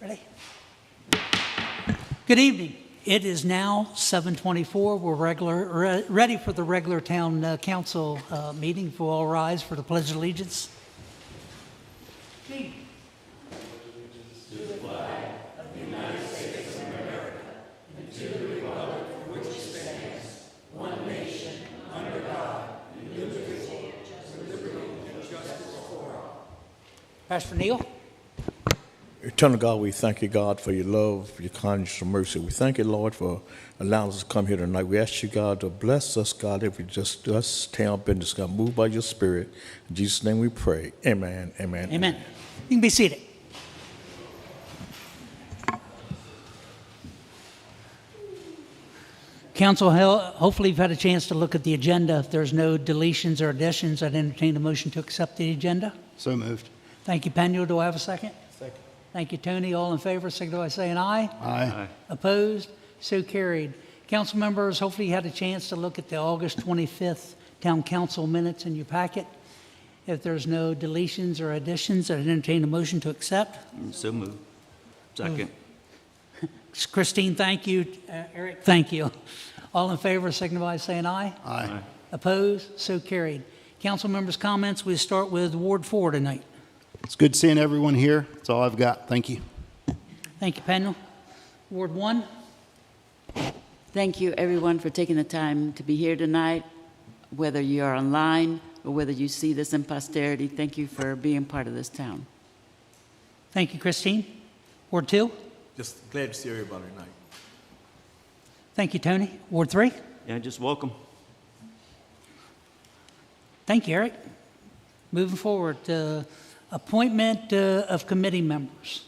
Ready? Good evening. It is now 7:24. We're ready for the regular town council meeting. If we'll all rise for the Pledge of Allegiance. Pastor Neil. Eternal God, we thank you, God, for your love, your kindness, and mercy. We thank you, Lord, for allowing us to come here tonight. We ask you, God, to bless us, God, if we just do us town business, God, move by your Spirit. In Jesus' name we pray. Amen, amen. Amen. You can be seated. Council, hopefully you've had a chance to look at the agenda. If there's no deletions or additions, I'd entertain a motion to accept the agenda. So moved. Thank you, Pena. Do I have a second? Second. Thank you, Tony. All in favor, signify by saying aye. Aye. Opposed? So carried. Council members, hopefully you had a chance to look at the August 25th Town Council minutes in your packet. If there's no deletions or additions, I'd entertain a motion to accept. So moved. Second. Christine, thank you. Eric, thank you. All in favor, signify by saying aye. Aye. Opposed? So carried. Council members' comments, we start with Ward 4 tonight. It's good seeing everyone here. That's all I've got. Thank you. Thank you, Pena. Ward 1. Thank you, everyone, for taking the time to be here tonight, whether you are online or whether you see this in posterity. Thank you for being part of this town. Thank you, Christine. Ward 2. Just glad to see everybody tonight. Thank you, Tony. Ward 3. Yeah, just welcome. Thank you, Eric. Moving forward, appointment of committee members.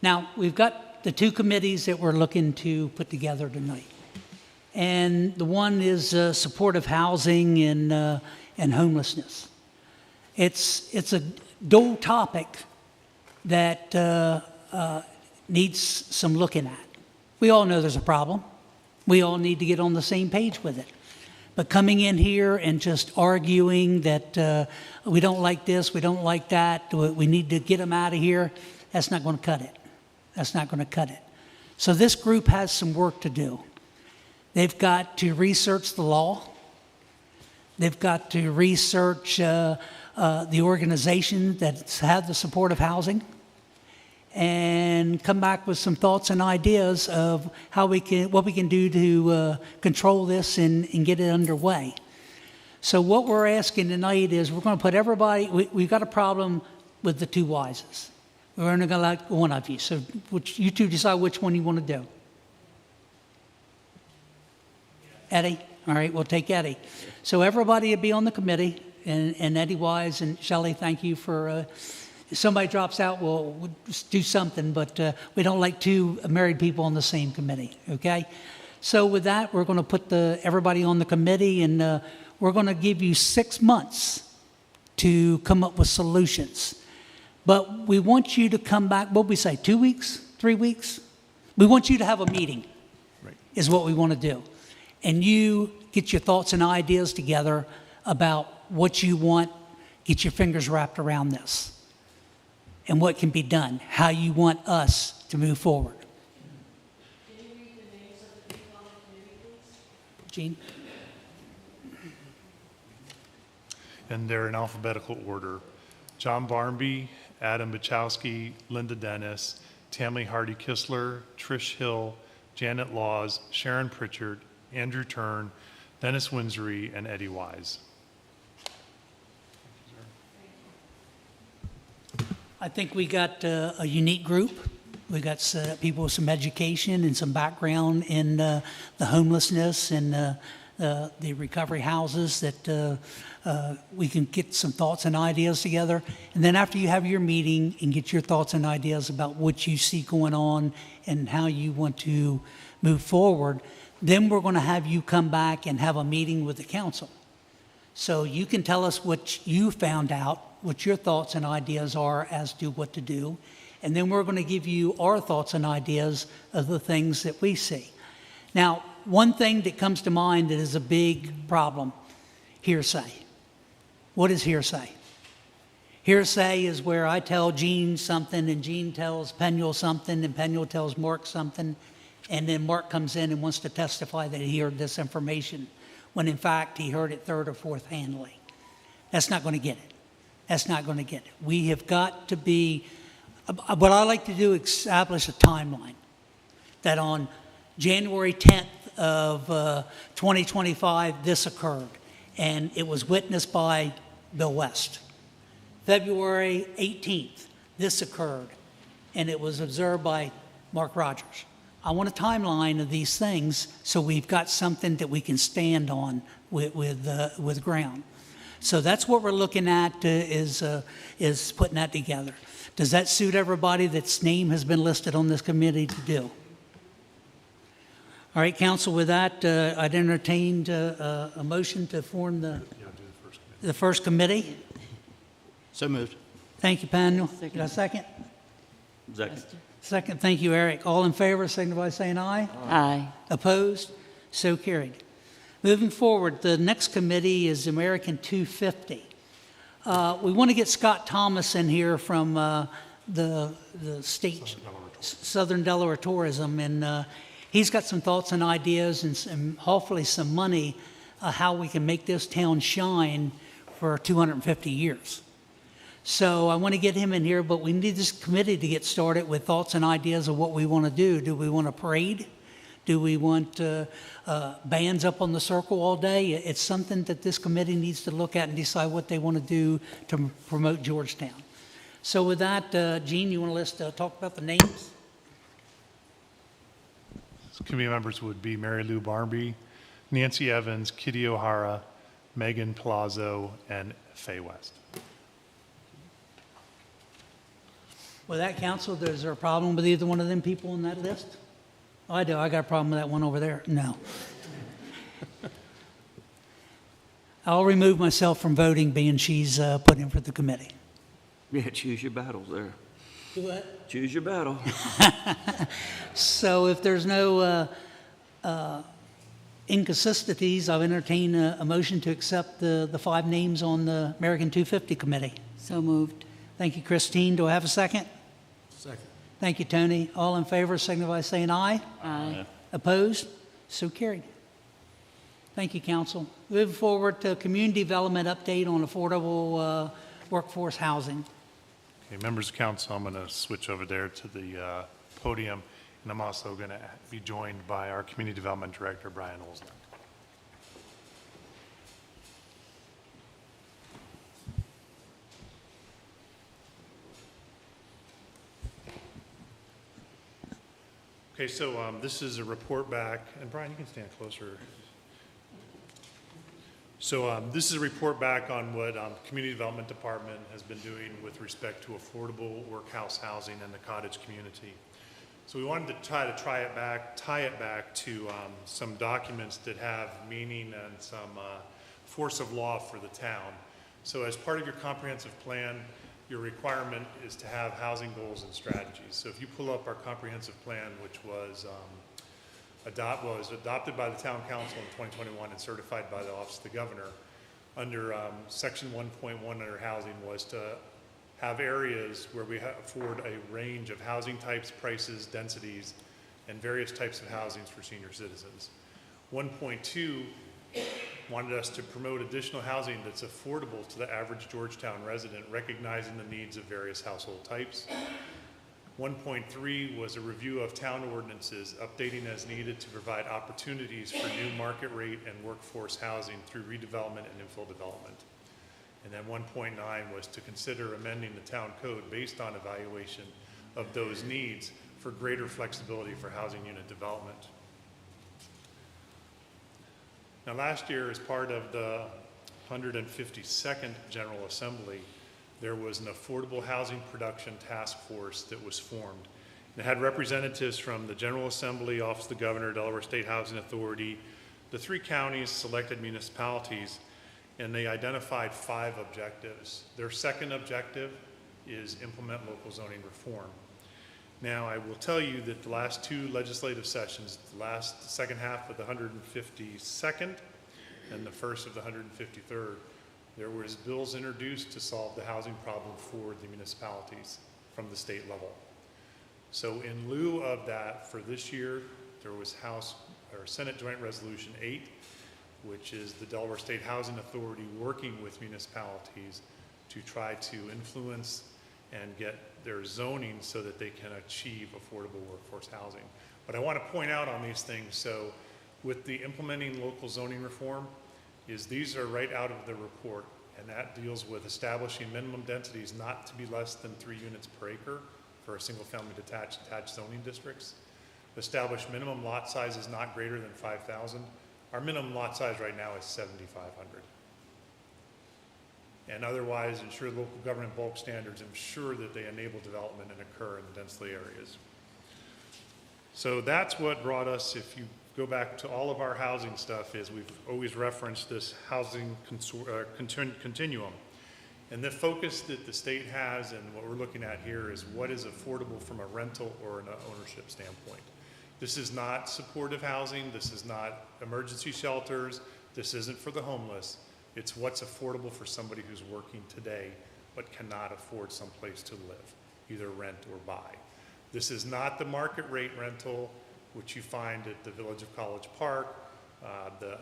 Now, we've got the two committees that we're looking to put together tonight. And the one is supportive housing and homelessness. It's a dual topic that needs some looking at. We all know there's a problem. We all need to get on the same page with it. But coming in here and just arguing that we don't like this, we don't like that, we need to get them out of here, that's not going to cut it. That's not going to cut it. So this group has some work to do. They've got to research the law. They've got to research the organization that's had the supportive housing and come back with some thoughts and ideas of what we can do to control this and get it underway. So what we're asking tonight is we're going to put everybody, we've got a problem with the two Wises. We're only going to like one of you. So you two decide which one you want to do. Eddie? All right, we'll take Eddie. So everybody will be on the committee, and Eddie Wise and Shelley, thank you for... if somebody drops out, we'll just do something, but we don't like two married people on the same committee, okay? So with that, we're going to put everybody on the committee, and we're going to give you 6 months to come up with solutions. But we want you to come back, what we say, 2 weeks, 3 weeks? We want you to have a meeting, right, is what we want to do. And you get your thoughts and ideas together about what you want, get your fingers wrapped around this, and what can be done, how you want us to move forward. Can you read the names of the people on the committee, please? Gene? And they're in alphabetical order. John Barnby, Adam Bachowski, Linda Dennis, Tammy Hardy Kistler, Trish Hill, Janet Laws, Sharon Pritchard, Andrew Tern, Dennis Winsery, and Eddie Wise. I think we got a unique group. We got people with some education and some background in the homelessness and the recovery houses that we can get some thoughts and ideas together. And then after you have your meeting and get your thoughts and ideas about what you see going on and how you want to move forward, then we're going to have you come back and have a meeting with the council. So you can tell us what you found out, what your thoughts and ideas are as to what to do. And then we're going to give you our thoughts and ideas of the things that we see. Now, one thing that comes to mind that is a big problem, hearsay. What is hearsay? Hearsay is where I tell Gene something and Gene tells Penuel something and Penuel tells Mark something, and then Mark comes in and wants to testify that he heard this information, when in fact he heard it third or fourth handly. That's not going to get it. That's not going to get it. We have got to be, what I like to do, establish a timeline that on January 10th of 2025, this occurred, and it was witnessed by Bill West. February 18th, this occurred, and it was observed by Mark Rogers. I want a timeline of these things so we've got something that we can stand on with ground. So that's what we're looking at, is putting that together. Does that suit everybody that's name has been listed on this committee to do? All right, council, with that, I'd entertained a motion to form the first committee. So moved. Thank you, Panel. Second. Got a second? Second. Second, thank you, Eric. All in favor, signify by saying aye. Aye. Opposed? So carried. Moving forward, the next committee is American 250. We want to get Scott Thomas in here from the state, Southern Delaware Tourism, and he's got some thoughts and ideas and hopefully some money how we can make this town shine for 250 years. So I want to get him in here, but we need this committee to get started with thoughts and ideas of what we want to do. Do we want a parade? Do we want bands up on the circle all day? It's something that this committee needs to look at and decide what they want to do to promote Georgetown. So with that, Gene, you want to talk about the names? Committee members would be Mary Lou Barnby, Nancy Evans, Kitty O'Hara, Megan Palazzo, and Faye West. With that, council, is there a problem with either one of them people on that list? Oh, I do. I got a problem with that one over there. No. I'll remove myself from voting, being she's put in for the committee. Yeah, choose your battles there. Do what? Choose your battle. So if there's no inconsistencies, I'll entertain a motion to accept the 5 names on the American 250 committee. So moved. Thank you, Christine. Do I have a second? Second. Thank you, Tony. All in favor, signify by saying aye. Aye. Opposed? So carried. Thank you, council. Moving forward to community development update on affordable workforce housing. Okay, members of council, I'm going to switch over there to the podium, and I'm also going to be joined by our community development director, Brian Olsnick. Okay, so this is a report back, and Brian, you can stand closer. So this is a report back on what Community Development Department has been doing with respect to affordable workhouse housing in the cottage community. So we wanted to tie it back to some documents that have meaning and some force of law for the town. So as part of your comprehensive plan, your requirement is to have housing goals and strategies. So if you pull up our comprehensive plan, which was adopted by the town council in 2021 and certified by the office of the governor, under section 1.1 under housing was to have areas where we afford a range of housing types, prices, densities, and various types of housings for senior citizens. 1.2 wanted us to promote additional housing that's affordable to the average Georgetown resident, recognizing the needs of various household types. 1.3 was a review of town ordinances, updating as needed to provide opportunities for new market rate and workforce housing through redevelopment and infill development. And then 1.9 was to consider amending the town code based on evaluation of those needs for greater flexibility for housing unit development. Now last year, as part of the 152nd General Assembly, there was an affordable housing production task force that was formed. It had representatives from the General Assembly, Office of the Governor, Delaware State Housing Authority, the 3 counties, selected municipalities, and they identified 5 objectives. Their second objective is implement local zoning reform. Now, I will tell you that the last 2 legislative sessions, the second half of the 152nd and the first of the 153rd, There was bills introduced to solve the housing problem for the municipalities from the state level. So in lieu of that, for this year, there was Senate Joint Resolution 8, which is the Delaware State Housing Authority working with municipalities to try to influence and get their zoning so that they can achieve affordable workforce housing. But I want to point out on these things, so with the implementing local zoning reform, these are right out of the report, and that deals with establishing minimum densities not to be less than 3 units per acre for a single-family attached zoning districts. Establish minimum lot sizes not greater than 5,000. Our minimum lot size right now is 7,500. And otherwise ensure local government bulk standards ensure that they enable development and occur in the densely areas. So that's what brought us, if you go back to all of our housing stuff, is we've always referenced this housing continuum. And the focus that the state has and what we're looking at here is what is affordable from a rental or an ownership standpoint. This is not supportive housing. This is not emergency shelters. This isn't for the homeless. It's what's affordable for somebody who's working today but cannot afford someplace to live, either rent or buy. This is not the market rate rental, which you find at the Village of College Park, the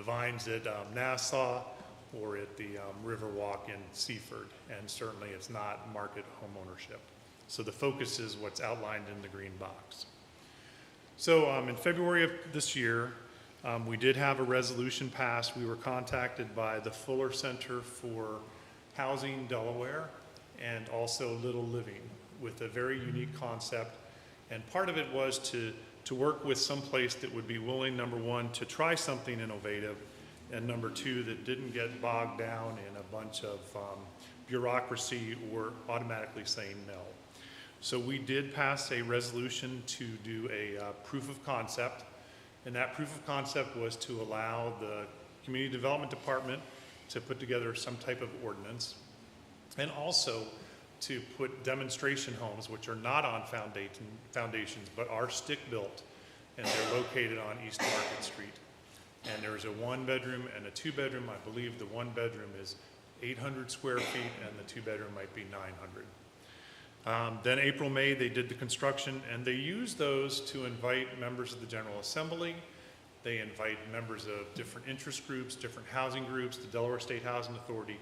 Vines at Nassau, or at the Riverwalk in Seaford, and certainly it's not market home ownership. So the focus is what's outlined in the green box. So in February of this year, we did have a resolution passed. We were contacted by the Fuller Center for Housing Delaware and also Little Living with a very unique concept. And part of it was to work with some place that would be willing, number one, to try something innovative, and number two, that didn't get bogged down in a bunch of bureaucracy or automatically saying no. So we did pass a resolution to do a proof of concept, and that proof of concept was to allow the Community Development Department to put together some type of ordinance, and also to put demonstration homes, which are not on foundations, but are stick-built, and they're located on East Market Street. And there's a 1-bedroom and a 2-bedroom. I believe the 1-bedroom is 800 square feet, and the 2-bedroom might be 900. Then April, May, they did the construction, and they used those to invite members of the General Assembly. They invite members of different interest groups, different housing groups, the Delaware State Housing Authority,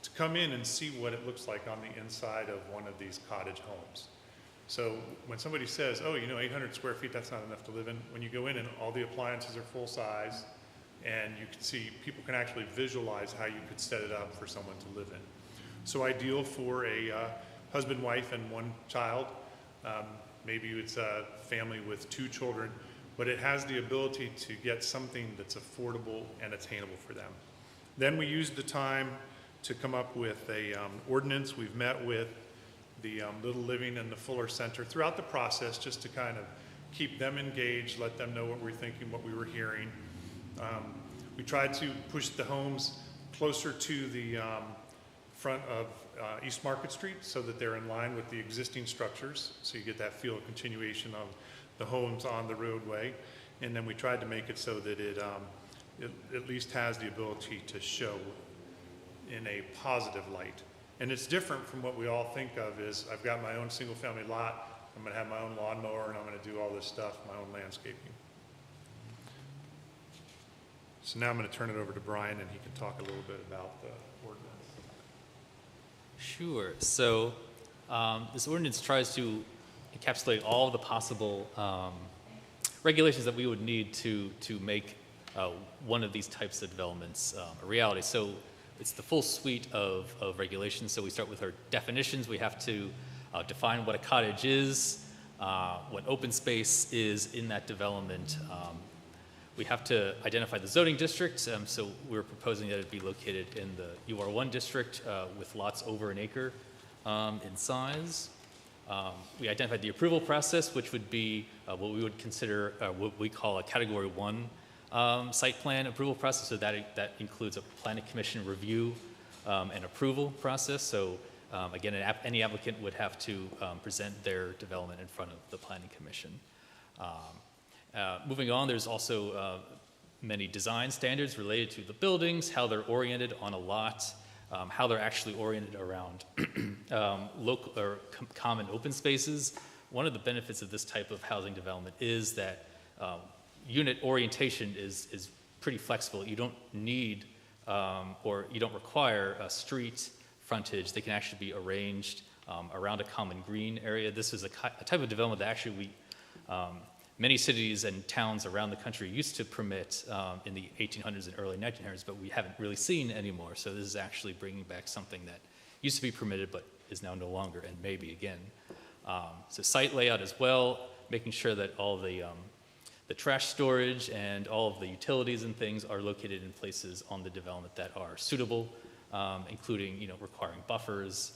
to come in and see what it looks like on the inside of one of these cottage homes. So when somebody says, oh, 800 square feet, that's not enough to live in, when you go in and all the appliances are full size, and you can see, people can actually visualize how you could set it up for someone to live in. So ideal for a husband, wife, and 1 child. Maybe it's a family with 2 children, but it has the ability to get something that's affordable and attainable for them. Then we used the time to come up with a ordinance. We've met with the Little Living and the Fuller Center throughout the process just to kind of keep them engaged, let them know what we're thinking, what we were hearing. We tried to push the homes closer to the front of East Market Street so that they're in line with the existing structures, so you get that feel of continuation of the homes on the roadway. And then we tried to make it so that it at least has the ability to show in a positive light. And it's different from what we all think of is, I've got my own single family lot, I'm gonna have my own lawnmower, and I'm gonna do all this stuff, my own landscaping. So now I'm gonna turn it over to Brian, and he can talk a little bit about the ordinance. Sure. So this ordinance tries to encapsulate all the possible regulations that we would need to make one of these types of developments a reality. So it's the full suite of regulations. So we start with our definitions. We have to define what a cottage is, what open space is in that development. We have to identify the zoning district. So we're proposing that it be located in the UR1 district with lots over an acre in size. We identified the approval process, which would be what we would consider what we call a Category 1 site plan approval process. So that includes a planning commission review and approval process. So again, any applicant would have to present their development in front of the planning commission. Moving on, there's also many design standards related to the buildings, how they're oriented on a lot, how they're actually oriented around local or common open spaces. One of the benefits of this type of housing development is that unit orientation is pretty flexible. You don't need or you don't require a street frontage. They can actually be arranged around a common green area. This is a type of development that actually many cities and towns around the country used to permit in the 1800s and early 1900s, but we haven't really seen anymore. So this is actually bringing back something that used to be permitted but is now no longer, and maybe again. So site layout as well, making sure that all the trash storage and all of the utilities and things are located in places on the development that are suitable, including requiring buffers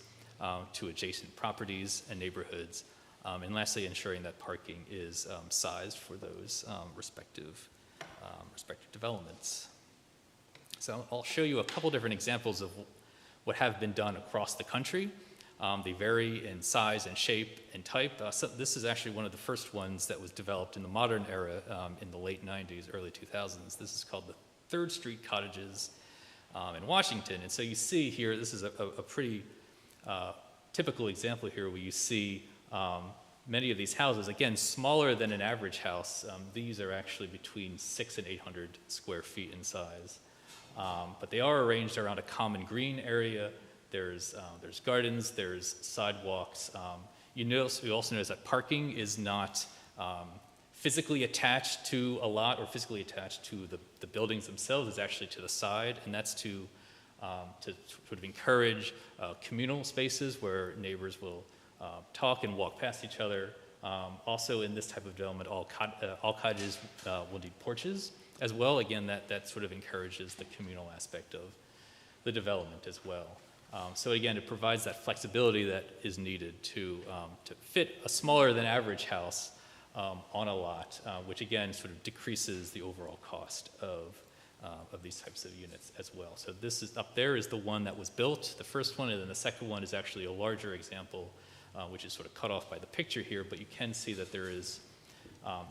to adjacent properties and neighborhoods. And lastly, ensuring that parking is sized for those respective developments. So I'll show you a couple different examples of what have been done across the country. They vary in size and shape and type. So this is actually one of the first ones that was developed in the modern era in the late 90s, early 2000s. This is called the 3rd Street Cottages in Washington. And so you see here, this is a pretty typical example here where you see many of these houses, again, smaller than an average house. These are actually between 600 and 800 square feet in size. But they are arranged around a common green area. There's gardens, there's sidewalks. You also notice that parking is not physically attached to a lot or physically attached to the buildings themselves. It's actually to the side, and that's to sort of encourage communal spaces where neighbors will talk and walk past each other. Also in this type of development, all cottages will need porches as well. Again, that sort of encourages the communal aspect of the development as well. So again, it provides that flexibility that is needed to fit a smaller than average house on a lot, which again sort of decreases the overall cost of these types of units as well. So this is up there is the one that was built, the first one, and then the second one is actually a larger example, which is sort of cut off by the picture here, but you can see that there is,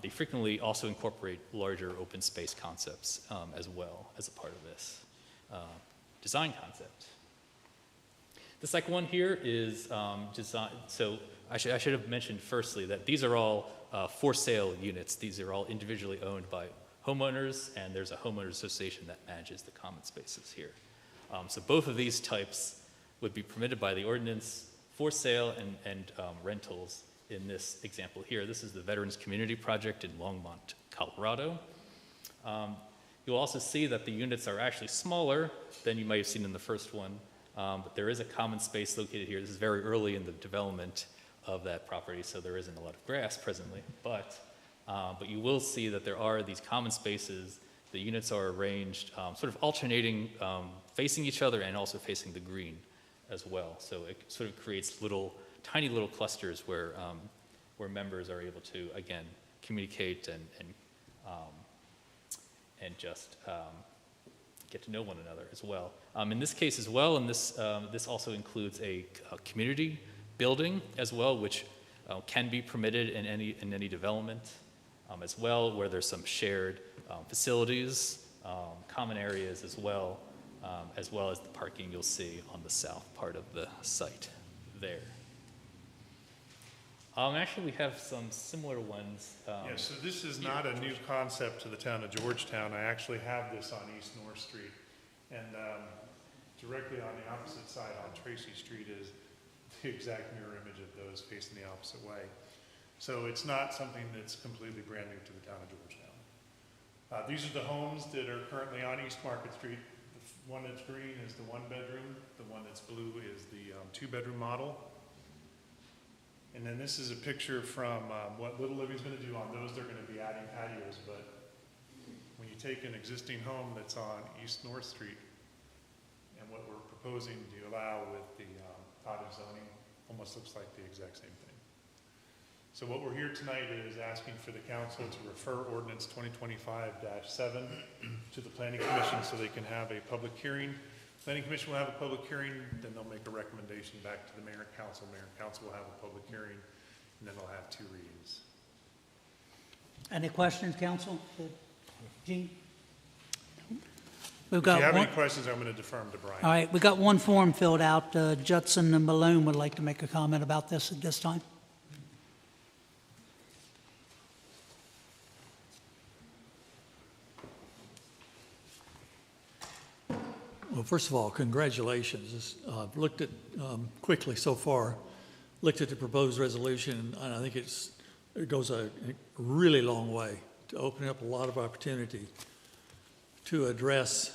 they frequently also incorporate larger open space concepts as well as a part of this design concept. The second one here is design. So I should have mentioned firstly that these are all for sale units. These are all individually owned by homeowners, and there's a homeowners association that manages the common spaces here. So both of these types would be permitted by the ordinance for sale and rentals in this example here. This is the Veterans Community Project in Longmont, Colorado. You'll also see that the units are actually smaller than you might have seen in the first one, but there is a common space located here. This is very early in the development of that property, so there isn't a lot of grass presently, but you will see that there are these common spaces. The units are arranged sort of alternating, facing each other and also facing the green as well. So it sort of creates tiny little clusters where members are able to, again, communicate and just get to know one another as well. In this case as well, and this also includes a community building as well, which can be permitted in any development as well, where there's some shared facilities, common areas as well as the parking you'll see on the south part of the site there. Actually, we have some similar ones. Yeah, so this is not a new concept to the town of Georgetown. I actually have this on East North Street. And directly on the opposite side on Tracy Street is the exact mirror image of those facing the opposite way. So it's not something that's completely brand new to the town of Georgetown. These are the homes that are currently on East Market Street. The one that's green is the 1-bedroom. The one that's blue is the 2-bedroom model. And then this is a picture from what Little Livy's going to do on those. They're going to be adding patios, but when you take an existing home that's on East North Street and what we're proposing to allow with the cottage zoning, almost looks like the exact same thing. So what we're here tonight is asking for the council to refer ordinance 2025-7 to the Planning Commission so they can have a public hearing. Planning Commission will have a public hearing, then they'll make a recommendation back to the mayor and council. Mayor and council will have a public hearing, and then they'll have 2 readings. Any questions, council? Gene? We've If you got have one, any questions, I'm going to defer them to Brian. all right, we got one form filled out. Judson and Malone would like to make a comment about this at this time. Well, first of all, congratulations. I've looked at, quickly so far, looked at the proposed resolution, and I think it goes a really long way to opening up a lot of opportunity to address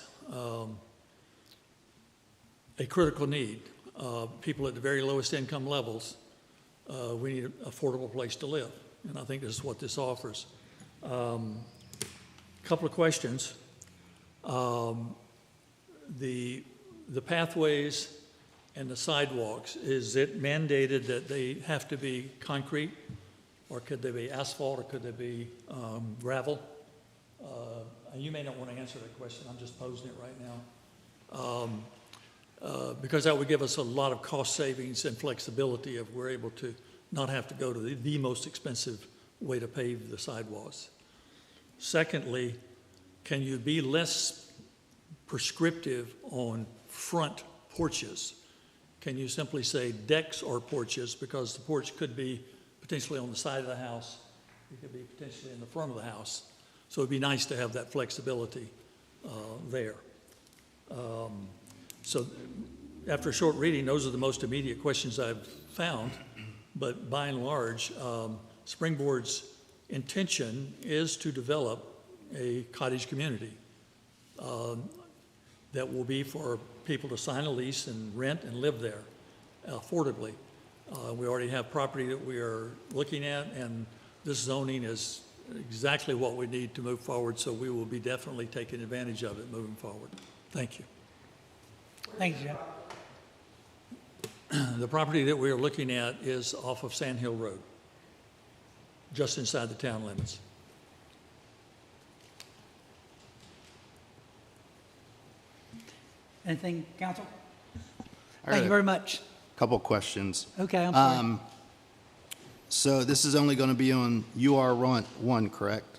a critical need. People at the very lowest income levels, we need an affordable place to live, and I think this is what this offers. Couple of questions. The pathways and the sidewalks, is it mandated that they have to be concrete, or could they be asphalt, or could they be gravel? You may not want to answer that question, I'm just posing it right now. Because that would give us a lot of cost savings and flexibility if we're able to not have to go to the most expensive way to pave the sidewalks. Secondly, can you be less prescriptive on front porches? Can you simply say decks or porches, because the porch could be potentially on the side of the house, it could be potentially in the front of the house. So it'd be nice to have that flexibility there. So after a short reading, those are the most immediate questions I've found, but by and large, Springboard's intention is to develop a cottage community that will be for people to sign a lease and rent and live there affordably. We already have property that we are looking at, and this zoning is exactly what we need to move forward, so we will be definitely taking advantage of it moving forward. Thank you. Thank you, Jeff. The property that we are looking at is off of Sand Hill Road, just inside the town limits. Anything, council? I Thank you got very much. a couple questions. Okay, I'm sorry. So this is only going to be on UR1, correct?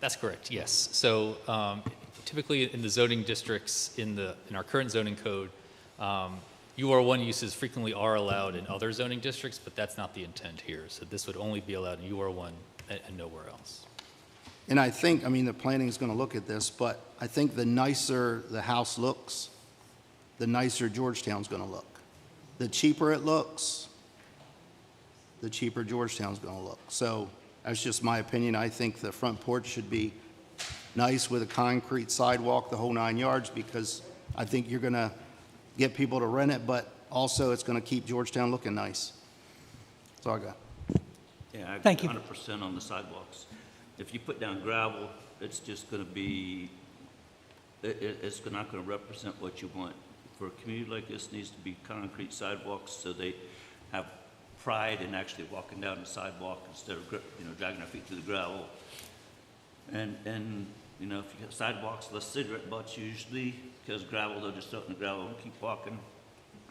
That's correct, yes. So typically in the zoning districts, in our current zoning code, UR1 uses frequently are allowed in other zoning districts, but that's not the intent here. So this would only be allowed in UR1 and nowhere else. And I think, I mean, the planning is going to look at this, but I think the nicer the house looks, the nicer Georgetown's going to look. The cheaper it looks, the cheaper Georgetown's going to look. So that's just my opinion. I think the front porch should be nice with a concrete sidewalk, the whole 9 yards, because I think you're going to get people to rent it, but also it's going to keep Georgetown looking nice. That's all I got. Yeah, I Thank you. 100% on the sidewalks. If you put down gravel, it's just going to be, it's not going to represent what you want. For a community like this, needs to be concrete sidewalks so they have pride in actually walking down the sidewalk instead of, dragging their feet through the gravel. And if you got sidewalks, less cigarette butts usually, because gravel, they'll just throw it in the gravel and keep walking.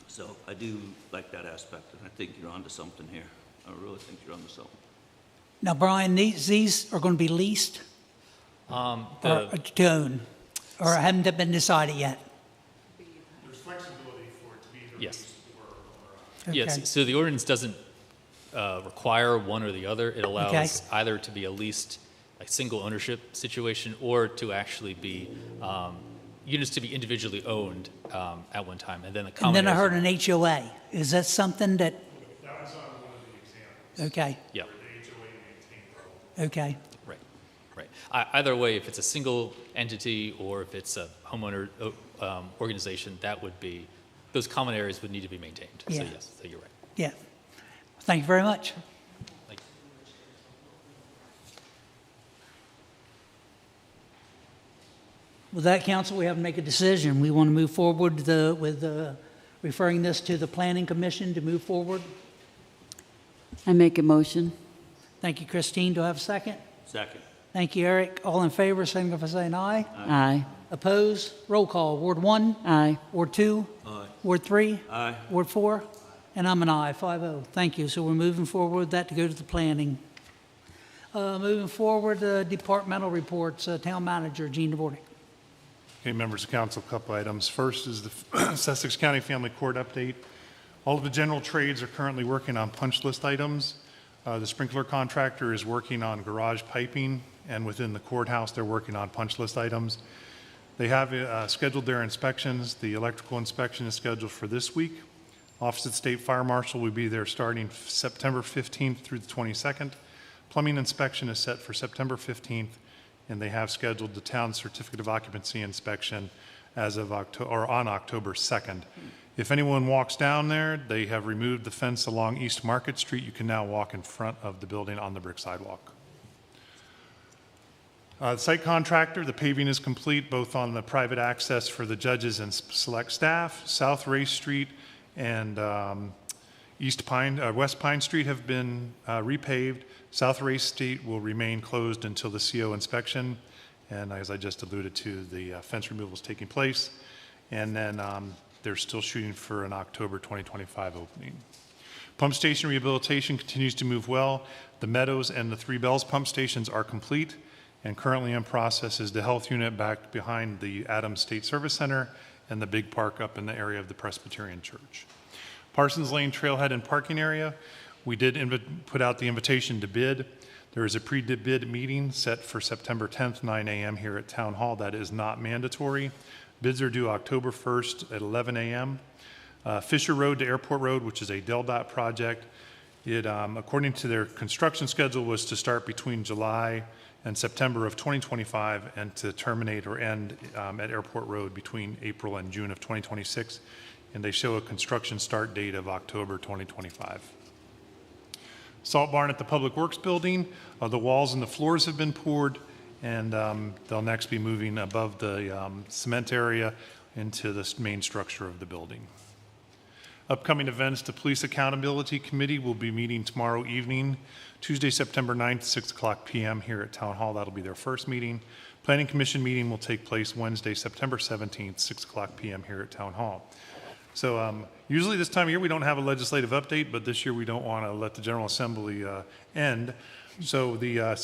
So I do like that aspect, and I think you're onto something here. I really think you're onto something. Now, Brian, these are going to be leased or to own, or haven't been decided yet? There's flexibility for it to be either Yes. leased or Okay. Yes, so the ordinance doesn't require one or the other. It allows Okay. either to be a leased, like single ownership situation, or to actually be units to be individually owned at one time, and then a And common. then I area- heard an HOA. Is that something that, that was on one of the examples. okay, Yeah, The HOA maintained road. okay. right, right. Either way, if it's a single entity or if it's a homeowner organization, that would be, those common areas would need to be maintained. So Yeah. yes, so you're right. Yeah. Thank you very much. Thank you. With that, council, we have to make a decision. We want to move forward with referring this to the Planning Commission to move forward. I make a motion. Thank you, Christine. Do I have a second? Second. Thank you, Eric. All in favor, signify by saying aye. Aye. Opposed? Roll call. Ward 1, Aye. Ward 2, Aye. Ward 3, Aye. Ward 4, and I'm an aye, 5-0. Thank you. So we're moving forward with that to go to the planning. Moving forward, departmental reports, Town Manager Gene DeVordick. Okay, members of council, a couple items. First is the Sussex County Family Court update. All of the general trades are currently working on punch list items. The sprinkler contractor is working on garage piping, and within the courthouse, they're working on punch list items. They have scheduled their inspections. The electrical inspection is scheduled for this week. Office of the State Fire Marshal will be there starting September 15th through the 22nd. Plumbing inspection is set for September 15th, and they have scheduled the town certificate of occupancy inspection as of on October 2nd. If anyone walks down there, they have removed the fence along East Market Street. You can now walk in front of the building on the brick sidewalk. The site contractor, the paving is complete both on the private access for the judges and select staff. South Race Street and West Pine Street have been repaved. South Race Street will remain closed until the CO inspection. And as I just alluded to, the fence removal is taking place. And then they're still shooting for an October 2025 opening. Pump station rehabilitation continues to move well. The Meadows and the Three Bells pump stations are complete, and currently in process is the health unit back behind the Adams State Service Center and the big park up in the area of the Presbyterian Church. Parsons Lane Trailhead and Parking Area, we did put out the invitation to bid. There is a pre-bid meeting set for September 10th, 9 a.m. here at Town Hall. That is not mandatory. Bids are due October 1st at 11 a.m. Fisher Road to Airport Road, which is a DelDOT project, it, according to their construction schedule, was to start between July and September of 2025 and to terminate or end at Airport Road between April and June of 2026. And they show a construction start date of October 2025. Salt barn at the Public Works Building, the walls and the floors have been poured, and they'll next be moving above the cement area into the main structure of the building. Upcoming events, the Police Accountability Committee will be meeting tomorrow evening, Tuesday, September 9th, 6 o'clock p.m. here at Town Hall. That'll be their first meeting. Planning Commission meeting will take place Wednesday, September 17th, 6 o'clock p.m. here at Town Hall. So usually this time of year we don't have a legislative update, but this year we don't want to let the General Assembly end. So the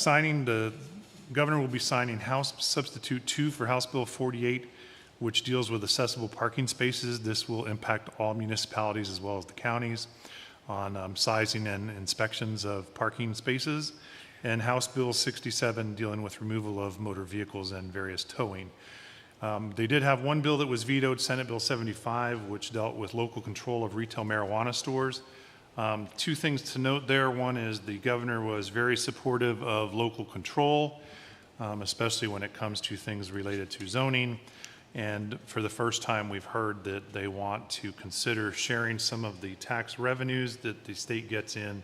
governor will be signing House Substitute 2 for House Bill 48, which deals with accessible parking spaces. This will impact all municipalities as well as the counties on sizing and inspections of parking spaces. And House Bill 67 dealing with removal of motor vehicles and various towing. They did have one bill that was vetoed, Senate Bill 75, which dealt with local control of retail marijuana stores. Two things to note there. One is the governor was very supportive of local control, especially when it comes to things related to zoning. And for the first time, we've heard that they want to consider sharing some of the tax revenues that the state gets in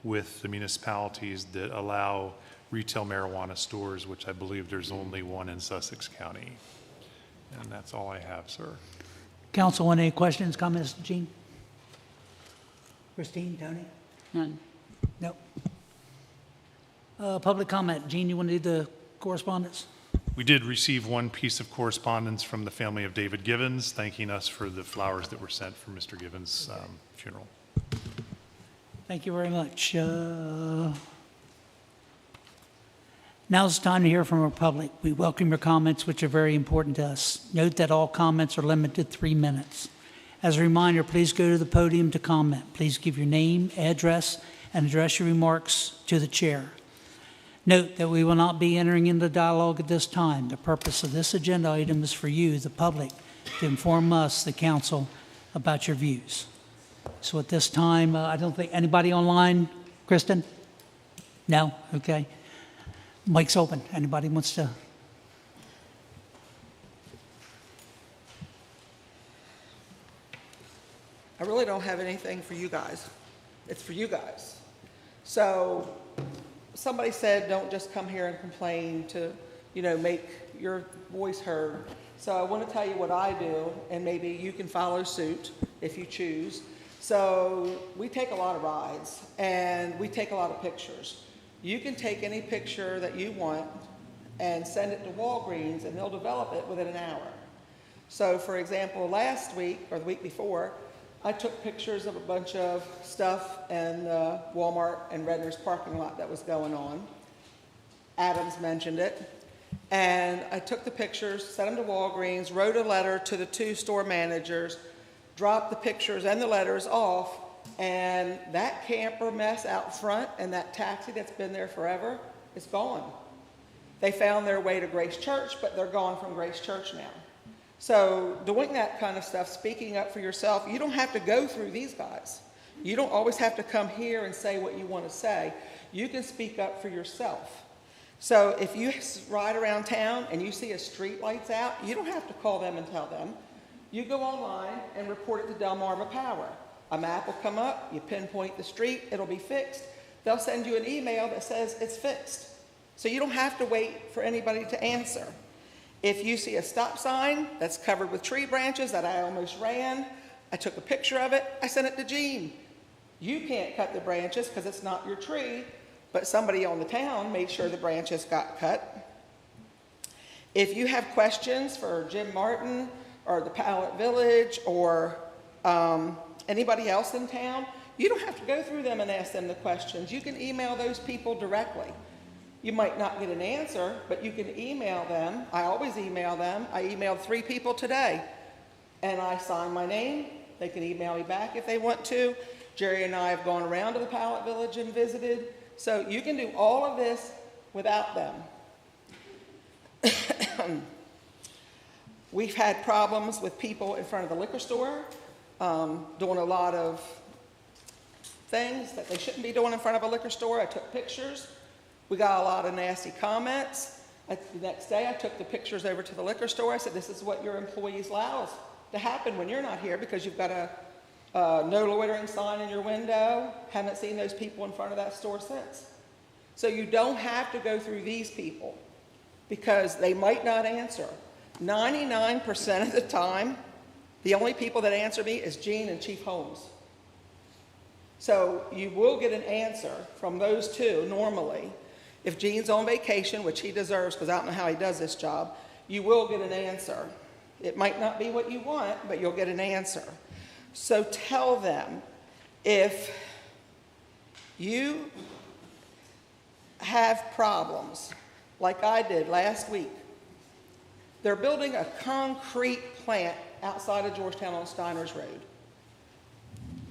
with the municipalities that allow retail marijuana stores, which I believe there's only one in Sussex County. And that's all I have, sir. Council, any questions, comments, Gene? Christine, Tony? None. No. Public comment. Gene, you want to do the correspondence? We did receive one piece of correspondence from the family of David Givens, thanking us for the flowers that were sent for Mr. Givens' funeral. Thank you very much. Now it's time to hear from our public. We welcome your comments, which are very important to us. Note that all comments are limited to 3 minutes. As a reminder, please go to the podium to comment. Please give your name, address, and address your remarks to the chair. Note that we will not be entering into dialogue at this time. The purpose of this agenda item is for you, the public, to inform us, the council, about your views. So at this time, I don't think anybody online, Kristen? No? Okay. Mic's open. Anybody wants to? I really don't have anything for you guys. It's for you guys. So somebody said, don't just come here and complain to, make your voice heard. So I want to tell you what I do, and maybe you can follow suit if you choose. So we take a lot of rides, and we take a lot of pictures. You can take any picture that you want and send it to Walgreens, and they'll develop it within an hour. So for example, last week, or the week before, I took pictures of a bunch of stuff in Walmart and Redner's parking lot that was going on. Adams mentioned it. And I took the pictures, sent them to Walgreens, wrote a letter to the 2 store managers, dropped the pictures and the letters off, and that camper mess out front and that taxi that's been there forever is gone. They found their way to Grace Church, but they're gone from Grace Church now. So doing that kind of stuff, speaking up for yourself, you don't have to go through these guys. You don't always have to come here and say what you want to say. You can speak up for yourself. So if you ride around town and you see a street light's out, you don't have to call them and tell them. You go online and report it to Delmarva Power. A map will come up, you pinpoint the street, it'll be fixed. They'll send you an email that says it's fixed. So you don't have to wait for anybody to answer. If you see a stop sign that's covered with tree branches that I almost ran, I took a picture of it, I sent it to Gene. You can't cut the branches because it's not your tree, but somebody on the town made sure the branches got cut. If you have questions for Jim Martin or the Pallet Village or anybody else in town, you don't have to go through them and ask them the questions. You can email those people directly. You might not get an answer, but you can email them. I always email them. I emailed 3 people today, and I sign my name. They can email me back if they want to. Jerry and I have gone around to the Pallet Village and visited. So you can do all of this without them. We've had problems with people in front of the liquor store doing a lot of things that they shouldn't be doing in front of a liquor store. I took pictures. We got a lot of nasty comments. The next day I took the pictures over to the liquor store. I said, this is what your employees allow to happen when you're not here because you've got a no loitering sign in your window. Haven't seen those people in front of that store since. So you don't have to go through these people because they might not answer. 99% of the time, the only people that answer me is Gene and Chief Holmes. So you will get an answer from those 2 normally. If Gene's on vacation, which he deserves because I don't know how he does this job, you will get an answer. It might not be what you want, but you'll get an answer. So tell them if you have problems, like I did last week. They're building a concrete plant outside of Georgetown on Steiners Road.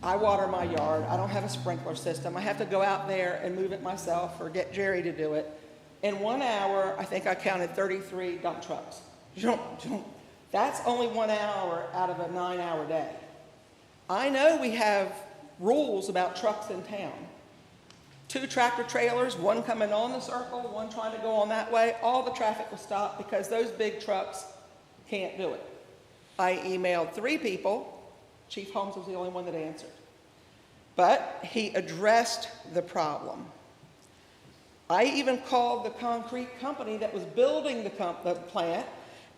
I water my yard. I don't have a sprinkler system. I have to go out there and move it myself or get Jerry to do it. In 1 hour, I think I counted 33 dump trucks. That's only 1 hour out of a 9-hour day. I know we have rules about trucks in town. 2 tractor trailers, 1 coming on the circle, 1 trying to go on that way. All the traffic was stopped because those big trucks can't do it. I emailed 3 people. Chief Holmes was the only one that answered. But he addressed the problem. I even called the concrete company that was building the plant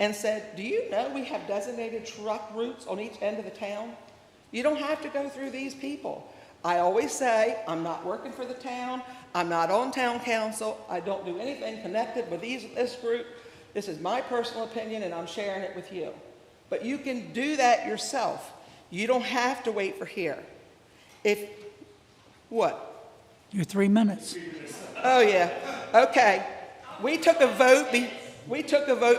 and said, do you know we have designated truck routes on each end of the town? You don't have to go through these people. I always say, I'm not working for the town. I'm not on town council. I don't do anything connected with this group. This is my personal opinion, and I'm sharing it with you. But you can do that yourself. You don't have to wait for here. What? Your 3 minutes. Oh, yeah. Okay. We took a vote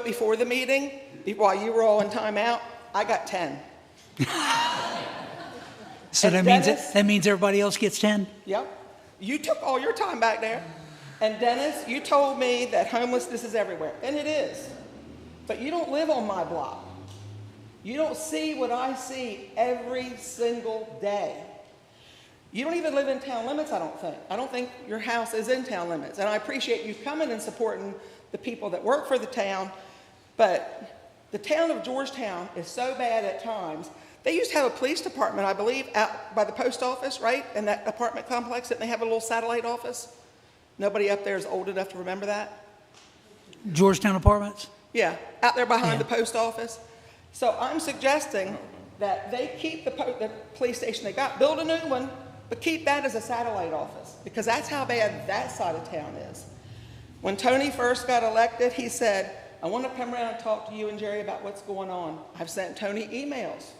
before the meeting, while you were all in timeout. I got 10. So And that means everybody else gets 10? Yep. You took all your time back there. And Dennis, you told me that homelessness is everywhere. And it is. But you don't live on my block. You don't see what I see every single day. You don't even live in town limits, I don't think. I don't think your house is in town limits. And I appreciate you coming and supporting the people that work for the town. But the town of Georgetown is so bad at times. They used to have a police department, I believe, out by the post office, right? In that apartment complex, didn't they have a little satellite office? Nobody up there is old enough to remember that? Georgetown Apartments? Yeah, out there behind the post office. So I'm suggesting that they keep the police station they got, build a new one, but keep that as a satellite office, because that's how bad that side of town is. When Tony first got elected, he said, I want to come around and talk to you and Jerry about what's going on. I've sent Tony emails.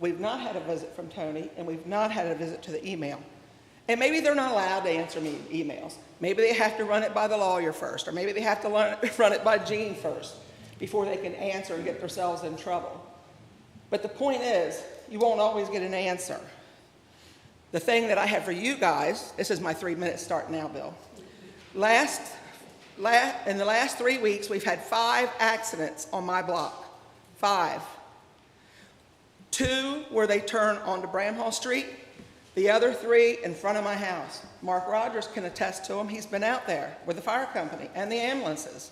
We've not had a visit from Tony, and we've not had a visit to the email. And maybe they're not allowed to answer me emails. Maybe they have to run it by the lawyer first, or maybe they have to run it by Gene first before they can answer and get themselves in trouble. But the point is, you won't always get an answer. The thing that I have for you guys, this is my 3 minutes start now, Bill. In the last 3 weeks, we've had 5 accidents on my block. 5. 2 where they turn onto Bramhall Street, the other 3 in front of my house. Mark Rogers can attest to them. He's been out there with the fire company and the ambulances.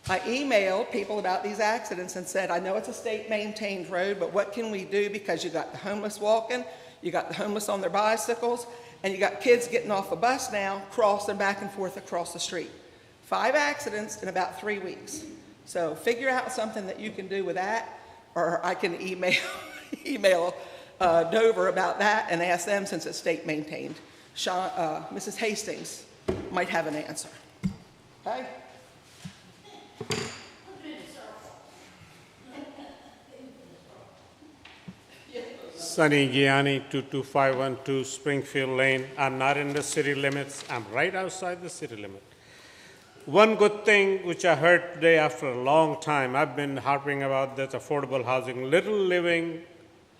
I emailed people about these accidents and said, I know it's a state-maintained road, but what can we do? Because you got the homeless walking, you got the homeless on their bicycles, and you got kids getting off a bus now, crossing back and forth across the street. 5 accidents in about 3 weeks. So figure out something that you can do with that, or I can email Dover about that and ask them, since it's state-maintained. Mrs. Hastings might have an answer. Okay? Sunny Gianni, 22512 Springfield Lane. I'm not in the city limits. I'm right outside the city limit. One good thing which I heard today after a long time, I've been harping about this affordable housing. Little living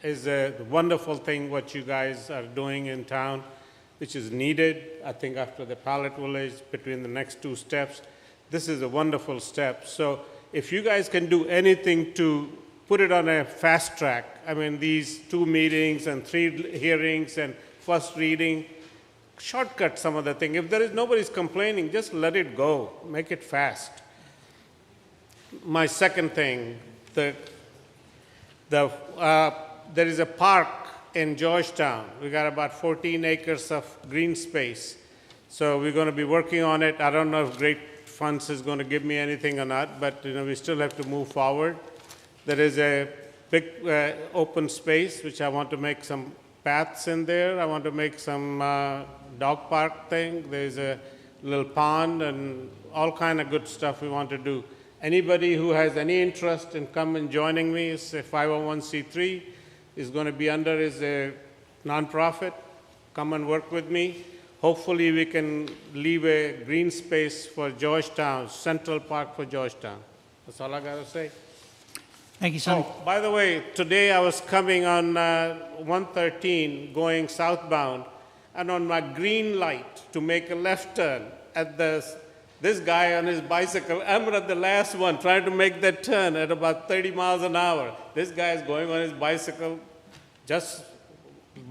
is a wonderful thing what you guys are doing in town, which is needed. I think after the Pallet Village, between the next 2 steps, this is a wonderful step. So if you guys can do anything to put it on a fast track, I mean, these 2 meetings and 3 hearings and first reading, shortcut some of the thing. If there is nobody's complaining, just let it go, make it fast. My second thing, there is a park in Georgetown. We got about 14 acres of green space. So we're going to be working on it. I don't know if Great Funds is going to give me anything or not, but we still have to move forward. There is a big open space, which I want to make some paths in there. I want to make some dog park thing. There's a little pond and all kind of good stuff we want to do. Anybody who has any interest in come and joining me, it's a 501c3, is going to be under is a nonprofit. Come and work with me. Hopefully we can leave a green space for Georgetown, Central Park for Georgetown. That's all I got to say. Thank you, Sonny. Oh, by the way, today I was coming on 113 going southbound, and on my green light to make a left turn at this guy on his bicycle, I'm at the last one trying to make that turn at about 30 miles an hour. This guy is going on his bicycle, just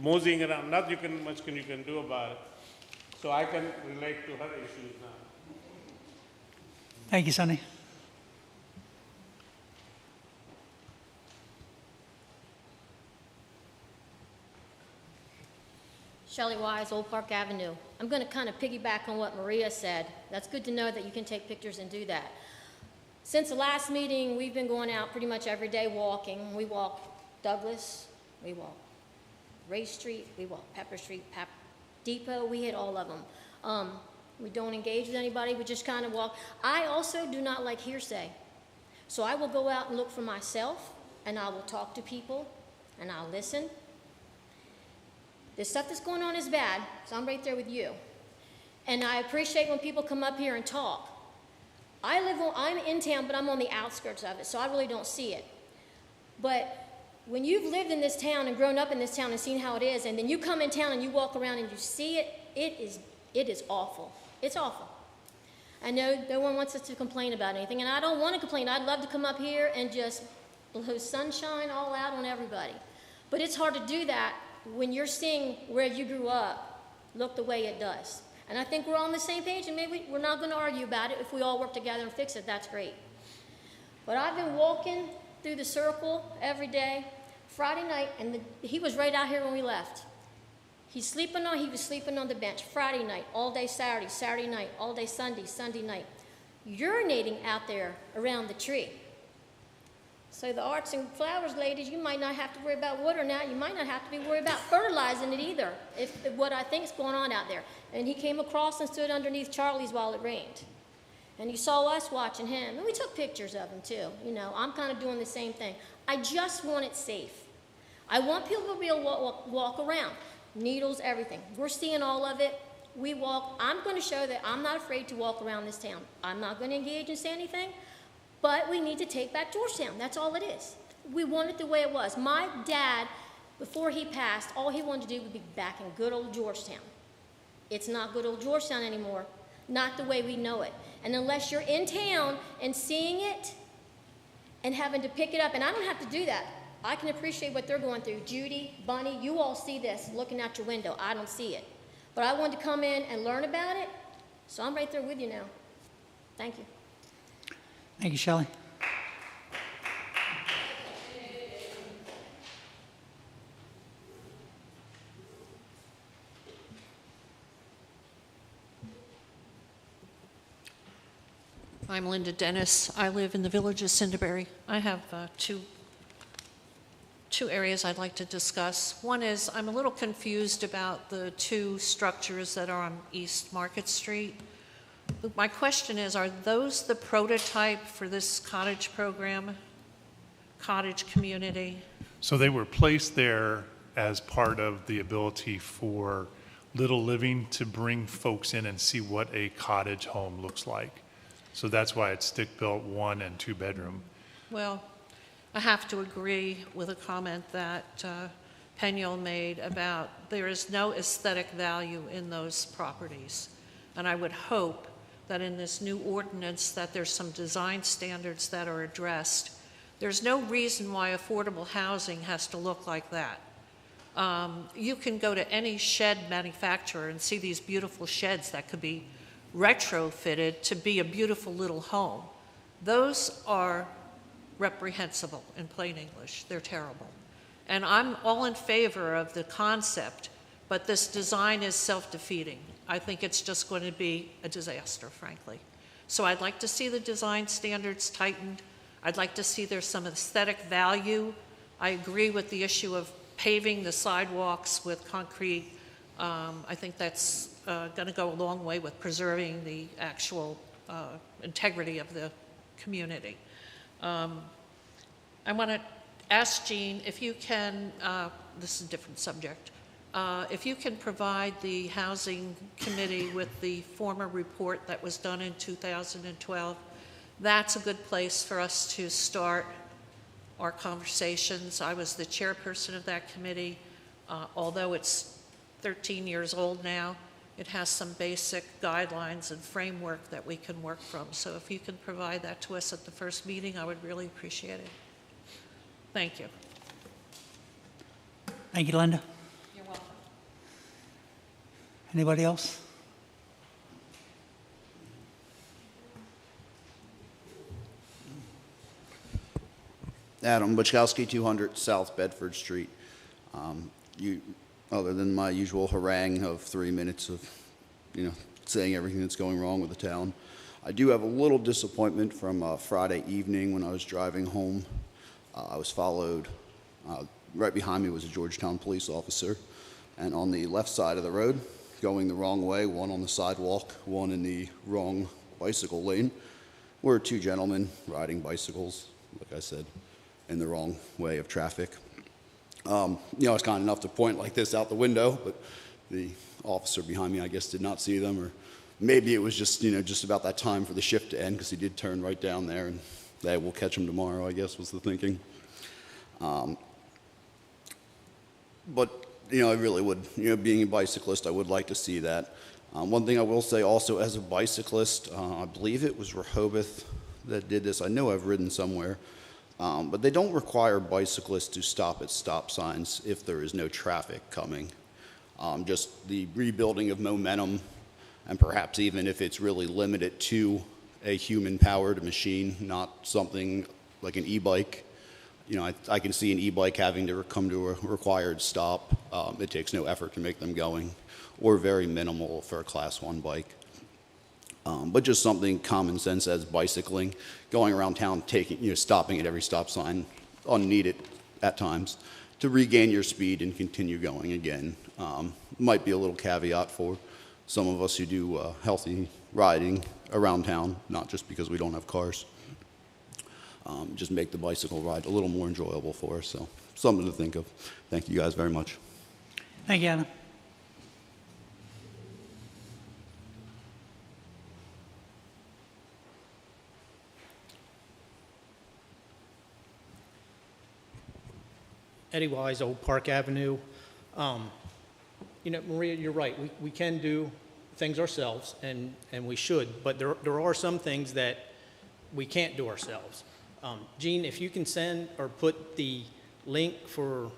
moseying around. Not much you can do about it. So I can relate to her issues now. Thank you, Sonny. Shelley Wise, Old Park Avenue. I'm going to kind of piggyback on what Maria said. That's good to know that you can take pictures and do that. Since the last meeting, we've been going out pretty much every day walking. We walk Douglas, we walk Ray Street, we walk Pepper Street, Depot, we hit all of them. We don't engage with anybody, we just kind of walk. I also do not like hearsay. So I will go out and look for myself, and I will talk to people, and I'll listen. The stuff that's going on is bad, so I'm right there with you. And I appreciate when people come up here and talk. I'm in town, but I'm on the outskirts of it, so I really don't see it. But when you've lived in this town and grown up in this town and seen how it is, and then you come in town and you walk around and you see it, it is awful. It's awful. I know no one wants us to complain about anything, and I don't want to complain. I'd love to come up here and just blow sunshine all out on everybody. But it's hard to do that when you're seeing where you grew up look the way it does. And I think we're all on the same page, and maybe we're not going to argue about it. If we all work together and fix it, that's great. But I've been walking through the circle every day, Friday night, and he was right out here when we left. He was sleeping on the bench Friday night, all day Saturday, Saturday night, all day Sunday, Sunday night, urinating out there around the tree. So the arts and flowers ladies, you might not have to worry about water now. You might not have to be worried about fertilizing it either, if what I think is going on out there. And he came across and stood underneath Charlie's while it rained. And he saw us watching him. And we took pictures of him too. You know, I'm kind of doing the same thing. I just want it safe. I want people to be able to walk around. needles, everything. We're seeing all of it. We walk, I'm going to show that I'm not afraid to walk around this town. I'm not going to engage and say anything, but we need to take back Georgetown. That's all it is. We want it the way it was. My dad, before he passed, all he wanted to do would be back in good old Georgetown. It's not good old Georgetown anymore, not the way we know it. And unless you're in town and seeing it and having to pick it up, and I don't have to do that. I can appreciate what they're going through. Judy, Bunny, you all see this looking out your window. I don't see it. But I wanted to come in and learn about it, so I'm right there with you now. Thank you. Thank you, Shelley. I'm Linda Dennis. I live in the village of Cinderberry. I have two areas I'd like to discuss. One is I'm a little confused about the two structures that are on East Market Street. My question is, are those the prototype for this cottage program, cottage community? So they were placed there as part of the ability for Little Living to bring folks in and see what a cottage home looks like. So that's why it's stick-built 1 and 2 bedroom. Well, I have to agree with a comment that Peniel made about there is no aesthetic value in those properties. And I would hope that in this new ordinance that there's some design standards that are addressed. There's no reason why affordable housing has to look like that. You can go to any shed manufacturer and see these beautiful sheds that could be retrofitted to be a beautiful little home. Those are reprehensible in plain English. They're terrible. And I'm all in favor of the concept, but this design is self-defeating. I think it's just going to be a disaster, frankly. So I'd like to see the design standards tightened. I'd like to see there's some aesthetic value. I agree with the issue of paving the sidewalks with concrete. I think that's going to go a long way with preserving the actual integrity of the community. I want to ask Jean if you can, this is a different subject, if you can provide the Housing Committee with the former report that was done in 2012, that's a good place for us to start our conversations. I was the chairperson of that committee. Although it's 13 years old now, it has some basic guidelines and framework that we can work from. So if you can provide that to us at the first meeting, I would really appreciate it. Thank you. Thank you, Linda. You're welcome. Anybody else? Adam Buchkowski, 200 South Bedford Street. Other than my usual harangue of 3 minutes of, saying everything that's going wrong with the town, I do have a little disappointment from Friday evening when I was driving home. I was followed. Right behind me was a Georgetown police officer, and on the left side of the road, going the wrong way, one on the sidewalk, one in the wrong bicycle lane, were two gentlemen riding bicycles, like I said, in the wrong way of traffic. I was kind enough to point like this out the window, but the officer behind me, I guess, did not see them, or maybe it was just, just about that time for the shift to end, because he did turn right down there, and they will catch him tomorrow, I guess, was the thinking. But, I really would, being a bicyclist, I would like to see that. One thing I will say also, as a bicyclist, I believe it was Rehoboth that did this. I know I've ridden somewhere. But they don't require bicyclists to stop at stop signs if there is no traffic coming. Just the rebuilding of momentum, and perhaps even if it's really limited to a human-powered machine, not something like an e-bike. I can see an e-bike having to come to a required stop. It takes no effort to make them going, or very minimal for a Class 1 bike. But just something common sense as bicycling, going around town, stopping at every stop sign, unneeded at times, to regain your speed and continue going again. Might be a little caveat for some of us who do healthy riding around town, not just because we don't have cars. Just make the bicycle ride a little more enjoyable for us. So something to think of. Thank you guys very much. Thank you, Adam. Eddie Wise, Old Park Avenue. You know, Maria, you're right. We can do things ourselves, and we should, but there are some things that we can't do ourselves. Gene, if you can send or put the link for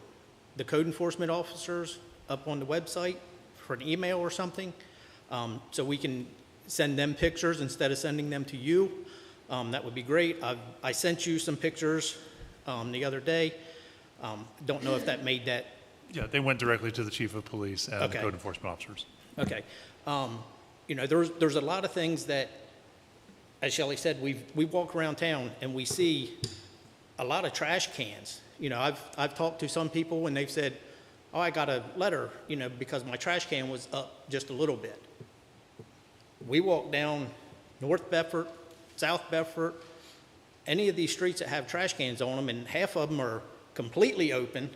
the code enforcement officers up on the website for an email or something, so we can send them pictures instead of sending them to you, that would be great. I sent you some pictures the other day. Don't know if that made that. Yeah, they went directly to the chief of police and the Okay. code enforcement officers. Okay. You know, there's a lot of things that, as Shelley said, we walk around town and we see a lot of trash cans. You know, I've talked to some people and they've said, oh, I got a letter, you know, because my trash can was up just a little bit. We walk down North Bedford, South Bedford, any of these streets that have trash cans on them, and half of them are completely open,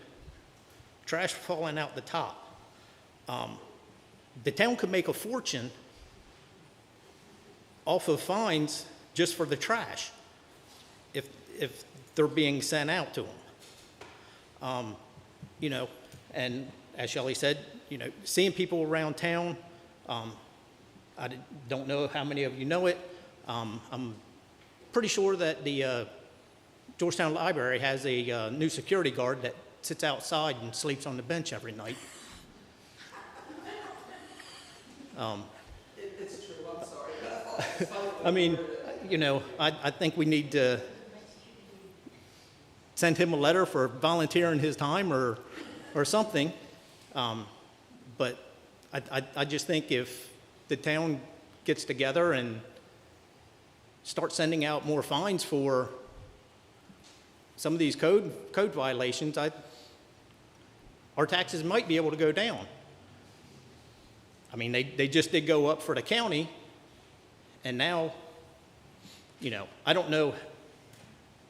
trash falling out the top. The town could make a fortune off of fines just for the trash if they're being sent out to them. You know, and as Shelley said, you know, seeing people around town, I don't know how many of you know it. I'm pretty sure that the Georgetown Library has a new security guard that sits outside and sleeps on the bench every night. It's true, I'm sorry. I mean, you know, I think we need to send him a letter for volunteering his time or something. But I just think if the town gets together and starts sending out more fines for some of these code violations, our taxes might be able to go down. I mean, they just did go up for the county, and now, you know, I don't know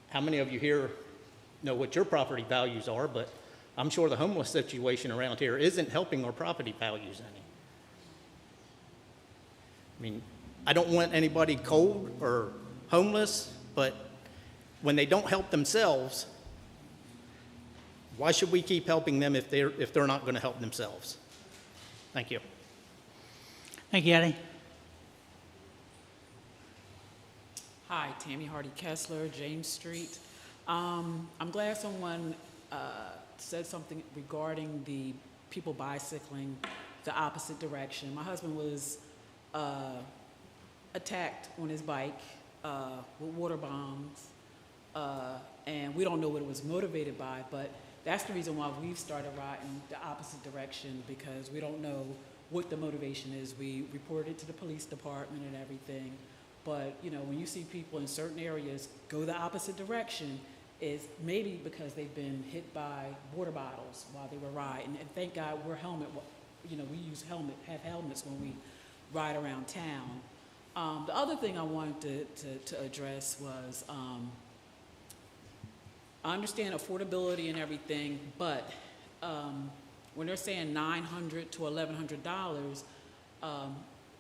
how many of you here know what your property values are, but I'm sure the homeless situation around here isn't helping our property values any. I mean, I don't want anybody cold or homeless, but when they don't help themselves, why should we keep helping them if they're not going to help themselves? Thank you. Thank you, Eddie. Hi, Tammy Hardy Kessler, James Street. I'm glad someone said something regarding the people bicycling the opposite direction. My husband was attacked on his bike with water bombs, and we don't know what it was motivated by, but that's the reason why we've started riding the opposite direction, because we don't know what the motivation is. We reported it to the police department and everything, but you know, when you see people in certain areas go the opposite direction, it's maybe because they've been hit by water bottles while they were riding. And thank God we're we use have helmets when we ride around town. The other thing I wanted to address was, I understand affordability and everything, but when they're saying $900 to $1,100,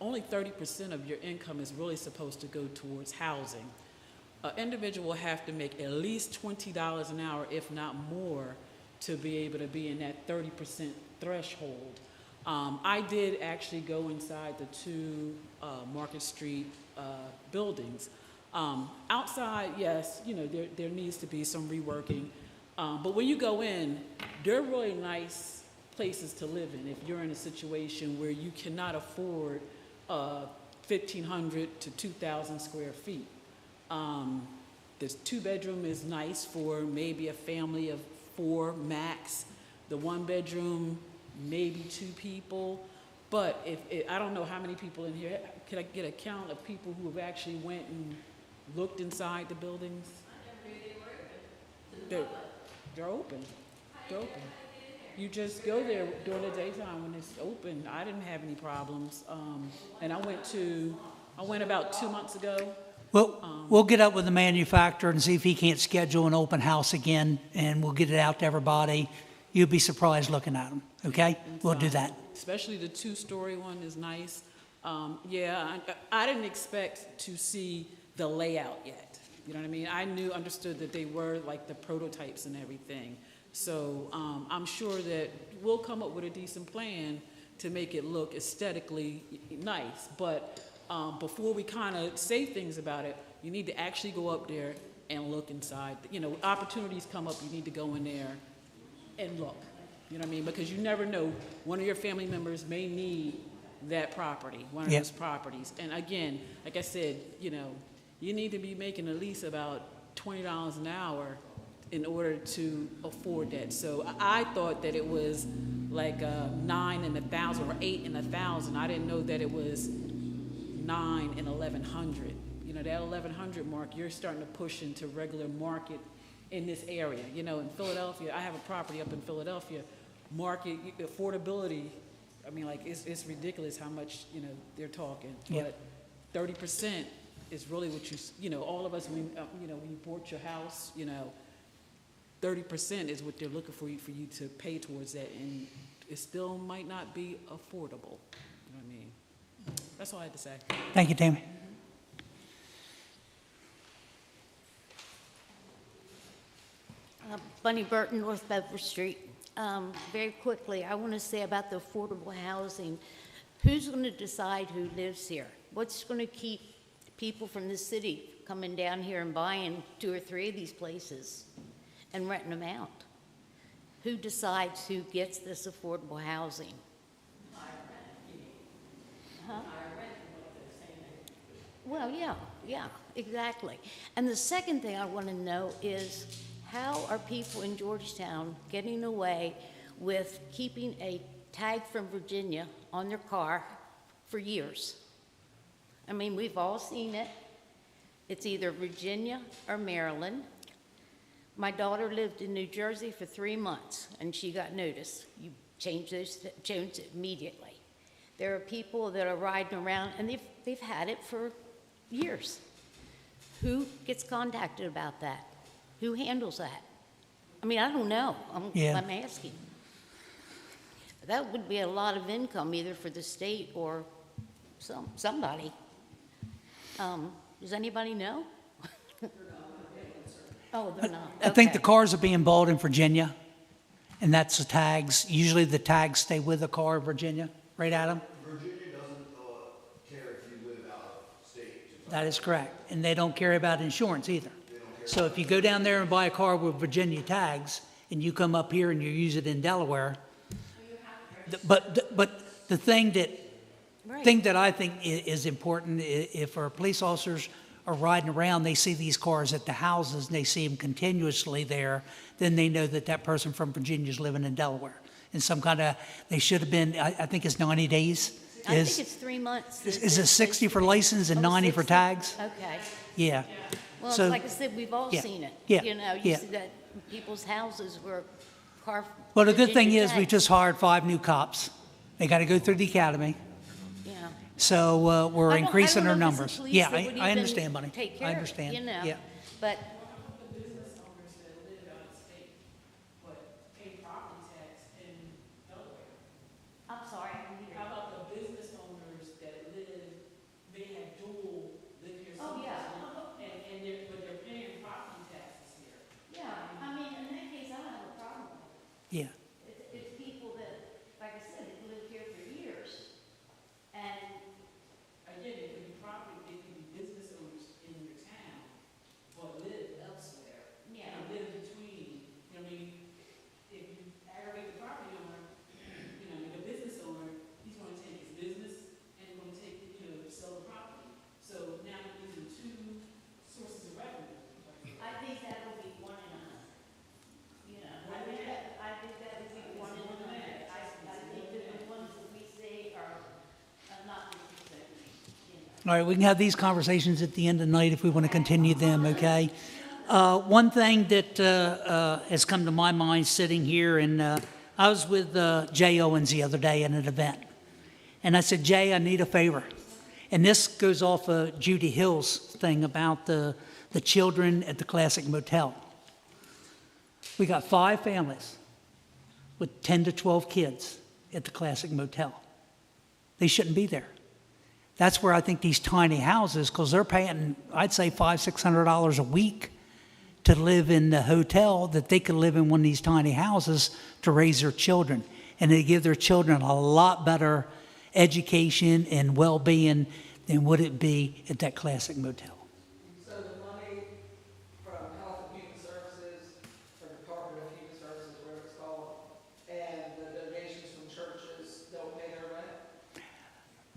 only 30% of your income is really supposed to go towards housing. An individual will have to make at least $20 an hour, if not more, to be able to be in that 30% threshold. I did actually go inside the two Market Street buildings. Outside, yes, you know, there needs to be some reworking. But when you go in, they're really nice places to live in if you're in a situation where you cannot afford 1,500 to 2,000 square feet. This 2-bedroom is nice for maybe a family of 4 max. The 1-bedroom, maybe 2 people. But I don't know how many people in here, could I get a count of people who have actually went and looked inside the buildings? They're open. They're open. You just go there during the daytime when it's open. I didn't have any problems. And I went about 2 months ago. We'll get up with the manufacturer and see if he can't schedule an open house again, and we'll get it out to everybody. You'll be surprised looking at them, okay? We'll do that. Especially the 2-story one is nice. Yeah, I didn't expect to see the layout yet. You know what I mean? I understood that they were like the prototypes and everything. So I'm sure that we'll come up with a decent plan to make it look aesthetically nice. But before we kind of say things about it, you need to actually go up there and look inside. You know, opportunities come up, you need to go in there and look. You know what I mean? Because you never know, one of your family members may need that property, one of Yep. those properties. And again, like I said, you know, you need to be making at least about $20 an hour in order to afford that. So I thought that it was like 9 and 1,000 or 8 and 1,000. I didn't know that it was 9 and 1,100. You know, that 1,100 mark, you're starting to push into regular market in this area. You know, in Philadelphia, I have a property up in Philadelphia, market affordability, I mean, like, it's ridiculous how much, you know, they're talking. Yeah. But 30% is really what you know, all of us, when, you know, when you bought your house, you know, 30% is what they're looking for you to pay towards that, and it still might not be affordable. You know what I mean? That's all I had to say. Thank you, Tammy. Bunny Burton, North Bedford Street. Very quickly, I want to say about the affordable housing. Who's going to decide who lives here? What's going to keep people from the city coming down here and buying 2 or 3 of these places and renting them out? Who decides who gets this affordable housing? Huh? Well, yeah, exactly. And the second thing I want to know is, how are people in Georgetown getting away with keeping a tag from Virginia on their car for years? I mean, we've all seen it. It's either Virginia or Maryland. My daughter lived in New Jersey for 3 months, and she got notice. You change it immediately. There are people that are riding around, and they've had it for years. Who gets contacted about that? Who handles that? I mean, I don't know. I'm asking. That would be a lot of income, either for the state or somebody. Does anybody know? Oh, they're not. I think the Okay. cars are being bought in Virginia, and that's the tags. Usually the tags stay with the car in Virginia, right, Adam? Virginia doesn't care if you live out of state. That is correct. And they don't care about insurance either. So if you go down there and buy a car with Virginia tags, and you come up here and you use it in Delaware, but the thing that I think is important, if our police officers are riding around, they see these cars at the houses, and they see them continuously there, then they know that that person from Virginia is living in Delaware. And some kind of, they should have been, I think it's 90 days. I think it's 3 months. Is it 60 for license and 90 for 60? tags? Okay. Yeah. Well, So- like I said, we've all yeah, seen it. yeah, You know, you yeah. see that people's houses were carved. Well, the good thing Virginia is we tags. just hired 5 new cops. They got to go through the academy. Yeah. So we're I don't- increasing I our don't know if it's numbers. the police Yeah, that would I even understand, Bunny. take care I of it, understand. you know, Yeah. But I'm sorry, I didn't hear you. How about the business owners that they have dual live here? Oh, yeah. But they're paying property taxes here. Yeah, I mean, in that case, I don't have a problem with Yeah. it. It's people that, like I said, have lived here for years. And Again, it could be property, it could be business owners in your town, but live elsewhere. Yeah. And live between, you know, what I mean, if you aggravate the property owner, you know, the business owner, he's gonna take his business and gonna take, you know, sell the property. So now you're using 2 sources of revenue. I think that would be 1 in 100. You know, I think that would be 1 in 100. I think that the ones that we say are not 50%, you know. All right, we can have these conversations at the end of the night if we want to continue them, okay? One thing that has come to my mind sitting here, and I was with Jay Owens the other day at an event. And I said, Jay, I need a favor. And this goes off of Judy Hill's thing about the children at the Classic Motel. We got 5 families with 10 to 12 kids at the Classic Motel. They shouldn't be there. That's where I think these tiny houses, because they're paying, I'd say $500-600 a week to live in the hotel, that they could live in one of these tiny houses to raise their children. And they give their children a lot better education and well-being than would it be at that classic motel. So the money from Health and Human Services, from Department of Human Services, whatever it's called, and the donations from churches don't pay their rent?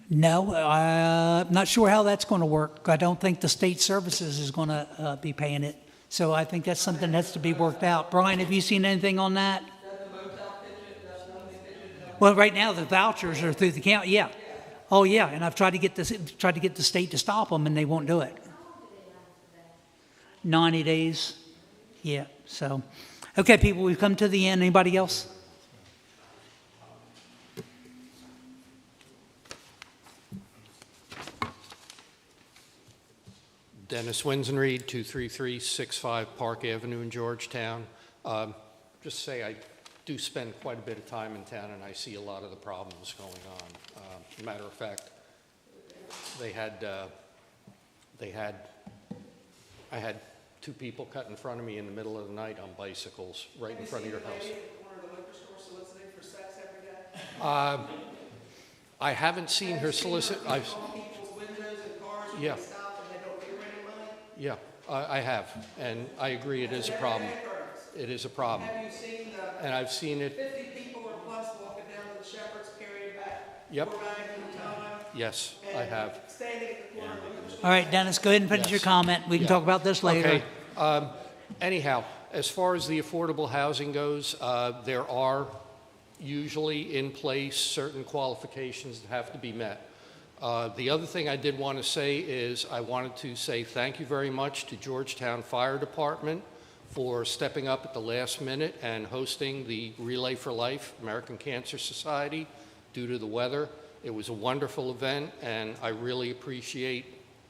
No, I'm not sure how that's going to work. I don't think the state services is going to be paying it. So I think that's something that has to be worked out. Brian, have you seen anything on that? Well, right now the vouchers are through the county. Yeah. Oh, yeah. And I've tried to get the state to stop them, and they won't do it. 90 days. Yeah. So, okay, people, we've come to the end. Anybody else? Dennis Winsenreed, 23365 Park Avenue in Georgetown. Just say I do spend quite a bit of time in town, and I see a lot of the problems going on. Matter of fact, I had two people cut in front of me in the middle of the night on bicycles right in front of your house. I haven't seen her solicit. Yeah. Yeah, I have, and I agree it is a problem. It is a problem. Have you seen And I've seen it. 50 people or plus walking down to the Shepherd's carrying back? Yep. 4 bags at a time? Yes, I have. Standing at the corner of the liquor store. All right, Dennis, go ahead and finish your comment. We can Yeah. talk about this later. Okay. Anyhow, as far as the affordable housing goes, there are usually in place certain qualifications that have to be met. The other thing I did want to say is I wanted to say thank you very much to Georgetown Fire Department for stepping up at the last minute and hosting the Relay for Life American Cancer Society due to the weather. It was a wonderful event, and I really appreciate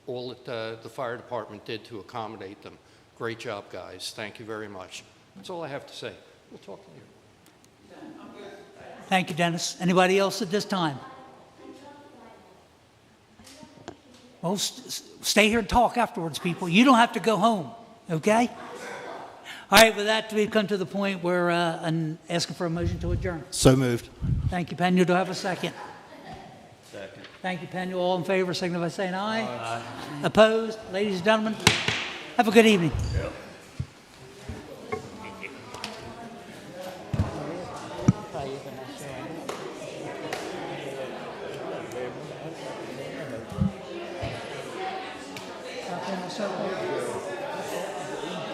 all that the fire department did to accommodate them. Great job, guys. Thank you very much. That's all I have to say. We'll talk later. Thank you, Dennis. Anybody else at this time? Well, stay here and talk afterwards, people. You don't have to go home, okay? All right, with that, we've come to the point where I'm asking for a motion to adjourn. So moved. Thank you, Pena. Do I have a second? Second. Thank you, Pena. All in favor, signify by saying aye. Aye. Opposed? Ladies and gentlemen, have a good evening.